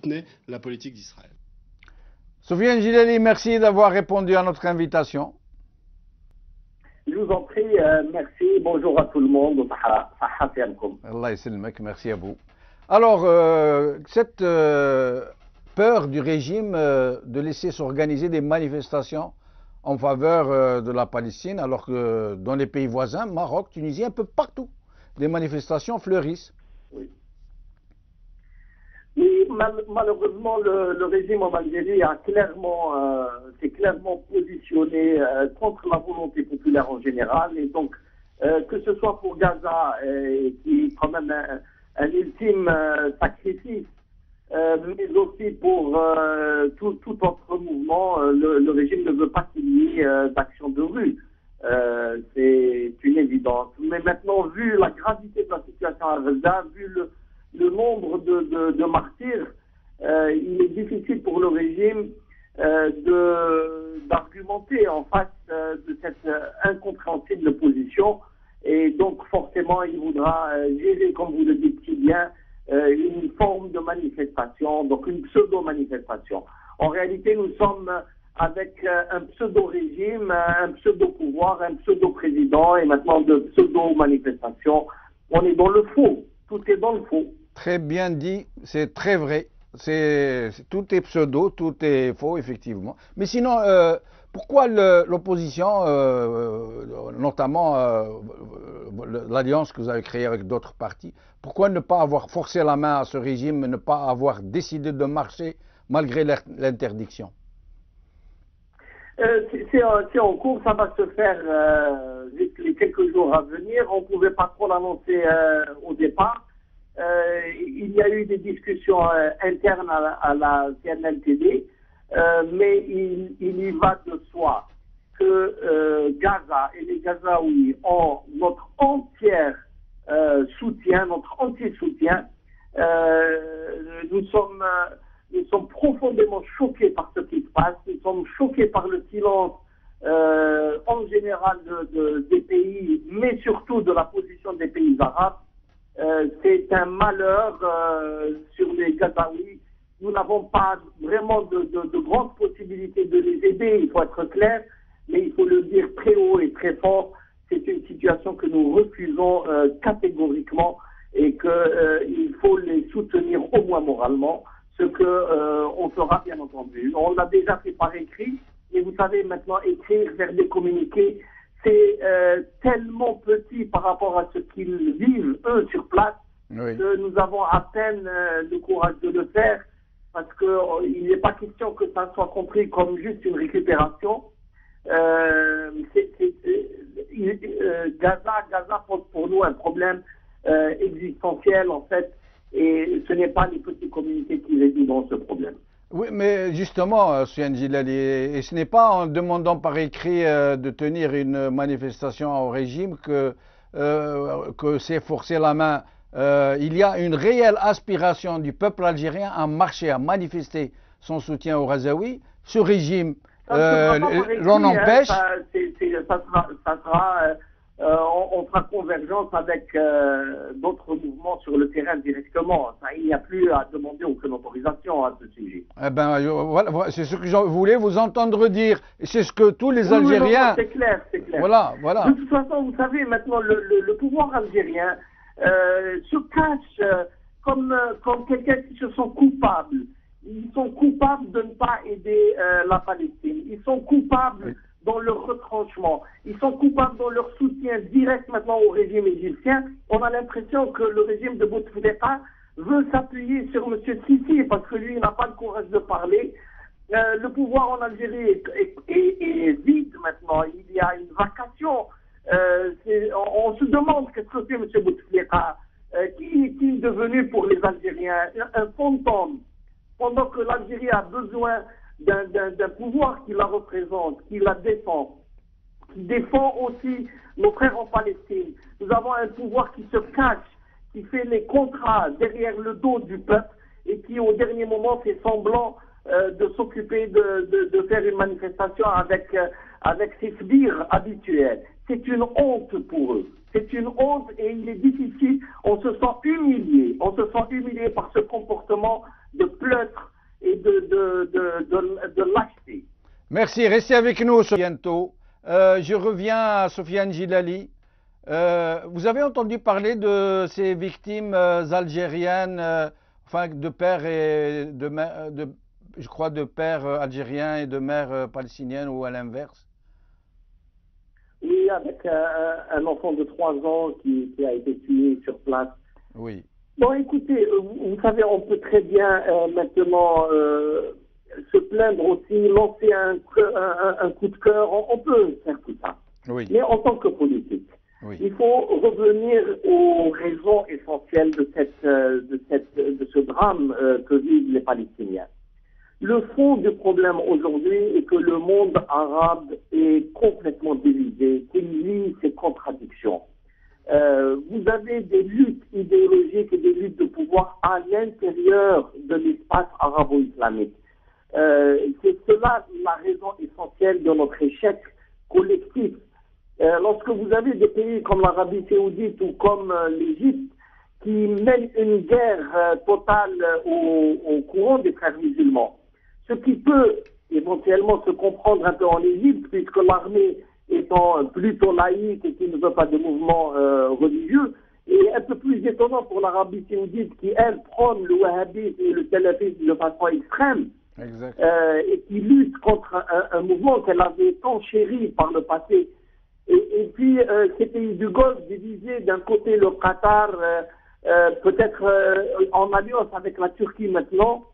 soutenait la politique d'Israël. Soufiane Gileli, merci d'avoir répondu à notre invitation. Je vous en prie, merci, bonjour à tout le monde. Allah yassalmak, merci à vous. Alors, cette peur du régime de laisser s'organiser des manifestations en faveur de la Palestine, alors que dans les pays voisins, Maroc, Tunisie, un peu partout, les manifestations fleurissent. Oui. Oui, malheureusement, le régime en Algérie s'est clairement positionné contre la volonté populaire en général. Et donc, que ce soit pour Gaza, qui est quand même un ultime sacrifice, mais aussi pour tout autre mouvement, le régime ne veut pas qu'il y ait d'action de rue. C'est une évidence. Mais maintenant, vu la gravité de la situation à Gaza, vu le nombre de martyrs, il est difficile pour le régime d'argumenter en face de cette incompréhensible position. Et donc, forcément, il voudra gérer, comme vous le dites si bien, une forme de manifestation, donc une pseudo-manifestation. En réalité, nous sommes avec un pseudo-régime, un pseudo-pouvoir, un pseudo-président et maintenant de pseudo-manifestation. On est dans le faux. Tout est dans le faux. Très bien dit, c'est très vrai. Tout est pseudo, tout est faux, effectivement. Mais sinon, pourquoi l'opposition, notamment l'alliance que vous avez créée avec d'autres partis, pourquoi ne pas avoir forcé la main à ce régime, ne pas avoir décidé de marcher malgré l'interdiction? C'est en cours, ça va se faire les quelques jours à venir. On ne pouvait pas trop l'annoncer au départ. Il y a eu des discussions internes à la CNLTD, mais il y va de soi que Gaza et les Gazaouis ont notre entier soutien. Nous sommes profondément choqués par ce qui se passe. Nous sommes choqués par le silence en général des pays, mais surtout de la position des pays arabes. C'est un malheur sur les Gazaouis. Nous n'avons pas vraiment de grandes possibilités de les aider, il faut être clair, mais il faut le dire très haut et très fort. C'est une situation que nous refusons catégoriquement et qu'il faut les soutenir au moins moralement, ce qu'on fera bien entendu. On l'a déjà fait par écrit, et vous savez maintenant écrire, faire des communiqués, c'est tellement petit par rapport à ce qu'ils vivent, eux, sur place, oui, que nous avons à peine le courage de le faire, parce qu'il n'est pas question que ça soit compris comme juste une récupération. Gaza pose pour nous un problème existentiel, en fait, et ce n'est pas les petits communautés qui résoudront ce problème. Oui, mais justement, Soufiane Gileli, et ce n'est pas en demandant par écrit de tenir une manifestation au régime que c'est forcer la main. Il y a une réelle aspiration du peuple algérien à marcher, à manifester son soutien aux Gazaouis. Ce régime l'on empêche. On fera convergence avec d'autres mouvements sur le terrain directement. Il n'y a plus à demander aucune autorisation à ce sujet. Eh ben, voilà, c'est ce que je voulais vous entendre dire. C'est ce que tous les Algériens... Oui, c'est clair, c'est clair. Voilà. De toute façon, vous savez, maintenant, le pouvoir algérien se cache comme quelqu'un qui se sent coupable. Ils sont coupables de ne pas aider la Palestine. Ils sont coupables dans leur retranchement. Ils sont coupables dans leur soutien direct maintenant au régime égyptien. On a l'impression que le régime de Bouteflika veut s'appuyer sur M. Sisi parce que lui, il n'a pas le courage de parler. Le pouvoir en Algérie est vide maintenant. Il y a une vacation. On se demande qu'est-ce que fait M. Bouteflika. Qui est-il devenu pour les Algériens? Un fantôme. Pendant que l'Algérie a besoin d'un pouvoir qui la représente, qui la défend, qui défend aussi nos frères en Palestine. Nous avons un pouvoir qui se cache, qui fait les contrats derrière le dos du peuple et qui au dernier moment fait semblant de s'occuper de faire une manifestation avec ses sbires habituels. C'est une honte pour eux. C'est une honte et il est difficile. On se sent humilié par ce comportement de pleutre et de lâcheté. Merci, restez avec nous bientôt. Je reviens à Sofiane Gilali. Vous avez entendu parler de ces victimes algériennes, enfin de pères et de mères, je crois de pères algériens et de mères palestiniennes ou à l'inverse? Oui, avec un enfant de 3 ans qui a été tué sur place. Oui. Bon, écoutez, vous savez, on peut très bien maintenant se plaindre aussi, lancer un coup de cœur, on peut faire tout ça. Oui. Mais en tant que politique, Oui. il faut revenir aux raisons essentielles de ce drame que vivent les Palestiniens. Le fond du problème aujourd'hui est que le monde arabe est complètement divisé, qu'il vit ses contradictions. Vous avez des luttes idéologiques et des luttes de pouvoir à l'intérieur de l'espace arabo-islamique. C'est cela la raison essentielle de notre échec collectif. Lorsque vous avez des pays comme l'Arabie saoudite ou comme l'Égypte qui mènent une guerre totale au courant des frères musulmans, ce qui peut éventuellement se comprendre un peu en Égypte, puisque l'armée étant plutôt laïque et qui ne veut pas de mouvement religieux, et un peu plus étonnant pour l'Arabie saoudite qui, elle, prône le wahhabisme et le salafisme de façon extrême, et qui lutte contre un mouvement qu'elle avait tant chéri par le passé. Et puis, ces pays du Golfe divisés, d'un côté le Qatar, peut-être en alliance avec la Turquie maintenant,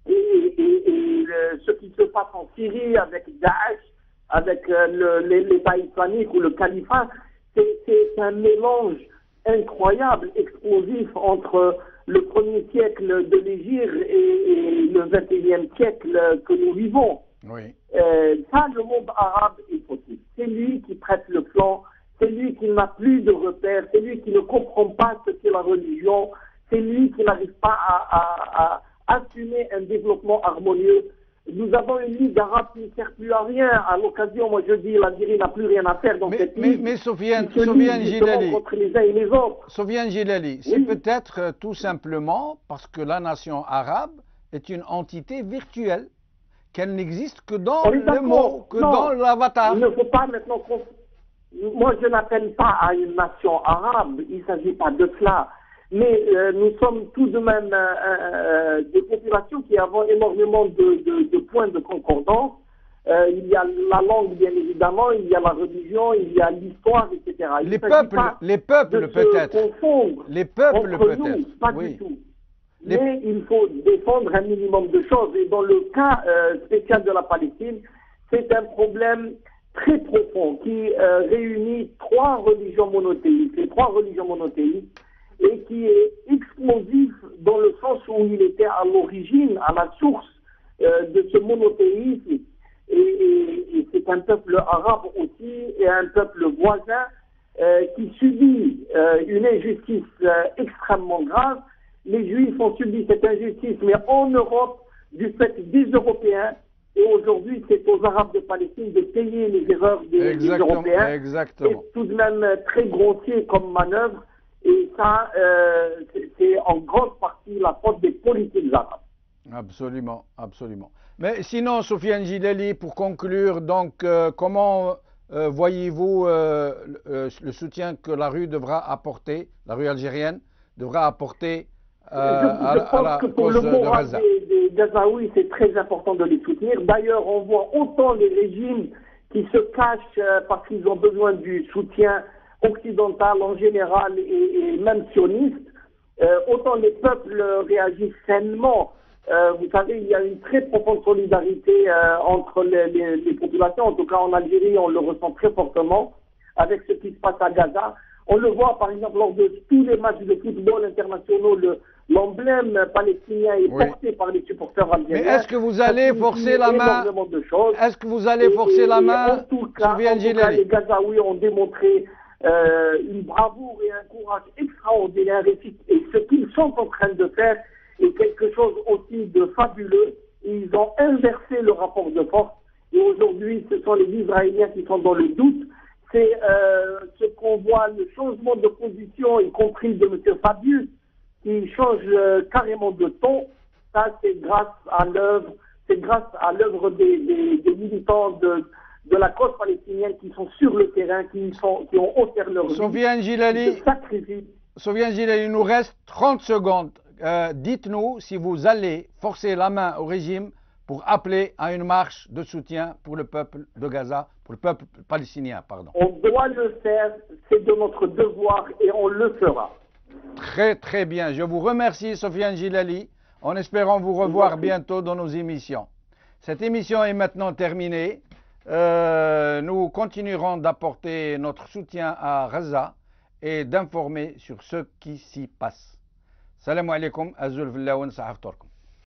et ce qui se passe en Syrie avec Daesh, avec l'État islamique ou le califat, c'est un mélange incroyable, explosif entre le 1er siècle de l'Hégire et le 21e siècle que nous vivons. Oui. Ça, le monde arabe est fautif. C'est lui qui prête le flanc, c'est lui qui n'a plus de repères, c'est lui qui ne comprend pas ce qu'est la religion, c'est lui qui n'arrive pas à assumer un développement harmonieux. Nous avons une Ligue arabe qui ne sert plus à rien. À l'occasion, moi je dis, l'Algérie n'a plus rien à faire dans cette Ligue. Mais Sofiane Gilali, contre les uns et les autres. Sofiane Gilali, c'est peut-être tout simplement parce que la nation arabe est une entité virtuelle, qu'elle n'existe que dans le mot, que dans l'avatar. Il ne faut pas maintenant... Moi, je n'appelle pas à une nation arabe, il ne s'agit pas de cela. Mais nous sommes tout de même des populations qui avons énormément de points de concordance. Il y a la langue, bien évidemment, il y a la religion, il y a l'histoire, etc. Les peuples peut-être. Les peuples peut-être. Pas du tout. Mais il faut défendre un minimum de choses. Et dans le cas spécial de la Palestine, c'est un problème très profond qui réunit 3 religions monothéistes. Les 3 religions monothéistes, et qui est explosif dans le sens où il était à l'origine, à la source de ce monothéisme. Et c'est un peuple arabe aussi, et un peuple voisin qui subit une injustice extrêmement grave. Les Juifs ont subi cette injustice, mais en Europe, du fait des Européens, et aujourd'hui, c'est aux Arabes de Palestine de payer les erreurs des Européens. Exactement. C'est tout de même très grossier comme manœuvre. Et ça, c'est en grande partie la faute des politiques arabes. Absolument, absolument. Mais sinon, Sofiane Gilali, pour conclure, donc, comment voyez-vous le soutien que la rue devra apporter, la rue algérienne devra apporter à la cause de Gaza? Des Gazaouis, c'est très important de les soutenir. D'ailleurs, on voit autant les régimes qui se cachent parce qu'ils ont besoin du soutien occidental en général et même sioniste, autant les peuples réagissent sainement. Vous savez, il y a une très profonde solidarité entre les populations. En tout cas, en Algérie, on le ressent très fortement avec ce qui se passe à Gaza. On le voit, par exemple, lors de tous les matchs de football internationaux, l'emblème palestinien est porté par les supporters algériens. Mais est-ce que vous allez forcer la main? Est-ce que vous allez forcer la main? En tout cas, les Gazaouis ont démontré une bravoure et un courage extraordinaire. Et ce qu'ils sont en train de faire est quelque chose aussi de fabuleux. Ils ont inversé le rapport de force. Et aujourd'hui, ce sont les Israéliens qui sont dans le doute. C'est ce qu'on voit, le changement de position, y compris de M. Fabius, qui change carrément de ton. Ça, c'est grâce à l'œuvre des militants de la cause palestinienne qui sont sur le terrain, qui ont offert leur vie, Sofiane Gilali, qui se sacrifient. Sofiane Gilali, il nous reste 30 secondes. Dites-nous si vous allez forcer la main au régime pour appeler à une marche de soutien pour le peuple de Gaza, pour le peuple palestinien, pardon. On doit le faire, c'est de notre devoir et on le fera. Très très bien. Je vous remercie, Sofiane Gilali, en espérant vous revoir bientôt dans nos émissions. Cette émission est maintenant terminée. Nous continuerons d'apporter notre soutien à Gaza et d'informer sur ce qui s'y passe. Salam alaikum, azul billah wa nasahaftorkum.